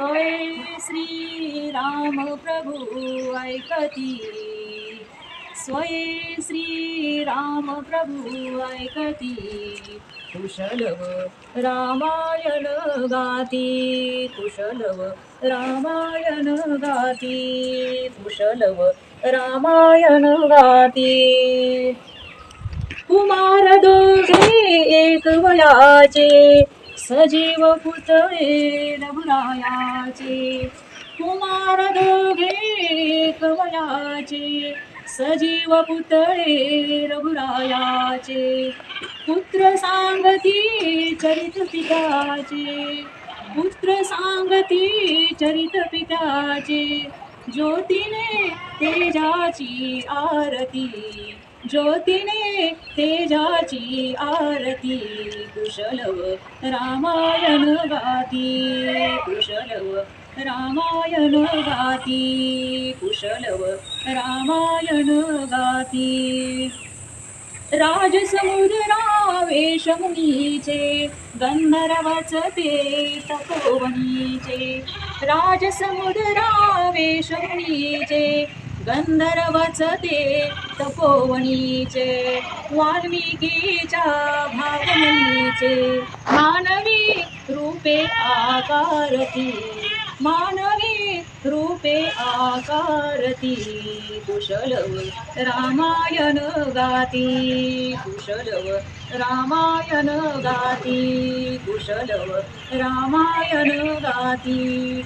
सोय श्री राम प्रभु ऐकती, स्वये श्री राम प्रभु ऐकती, कुशलव रामायण गाती, कुशलव रामायण गाती, कुशलव रामायण गाती. कुमार दोघे एक वयाचे, सजीव पुतळे रघुरायाचे. कुमार दोघे एक वयाचे, सजीव पुतळे रघुरायाचे. पुत्र सांगती चरित पित्याचे, पुत्र सांगती चरित पित्याचे. ज्योतीने तेजाची आरती, ज्योतीने तेजाची आरती. कुशलव रामायण गाती, कुशलव रामायण गाती, कुशलव रामायण गाती. राजसमुद्रा वेशमुनीचे, गंधर्वच ते तपोवनीचे. राजसमुद्रा वेशमुनीचे, गंधर्वच ते तपोवनीचे. वाल्मिकीच्या भावमुनीचे, मानवी रूपे आकारती, मानवी रूपे आकारती. कुशलव रामायण गाती, कुशलव रामायण गाती, कुशलव रामायण गाती.